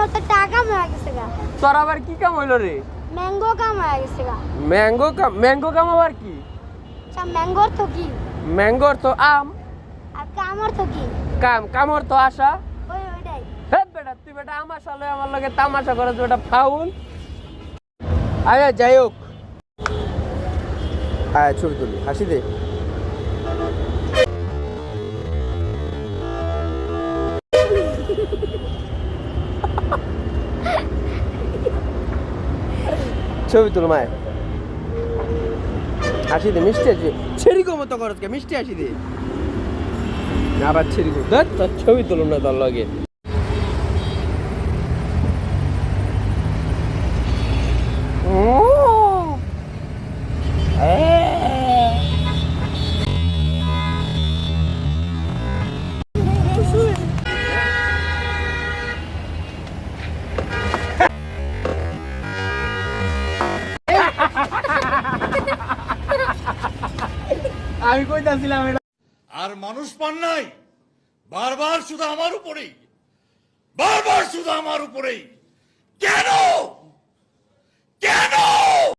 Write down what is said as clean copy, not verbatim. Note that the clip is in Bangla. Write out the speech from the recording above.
আমার তো টাকা হয়ে গেছে গা। তোর আবার কি কাম হইলো রে? ম্যাঙ্গো কাম হয়ে গেছে গা। ম্যাঙ্গো কাম আবার কি? আচ্ছা ম্যাঙ্গোর তো কি? ম্যাঙ্গোর তো আম। আর কামর তো কি? কামর তো আশা। ওইটাই। হে বেটা তুই বেটা আমার সালে আমার লগে তামাশা করে তুই বেটা ফাউল। আরে যাই হোক, হ্যাঁ ছবি তুলি, হাসি দে। ছবি তুল মায়, হাসি দে, মিষ্টি হাসি, ছেড়িকো মতো করস কে, মিষ্টি হাসি দে। আবার ছেড়িকো দেখ, তোর ছবি তুলুম না তোর লগে। আমি কইতাছিলাম এটা। আর মানুষ পান নাই, বারবার শুধু আমার উপরেই, কেন?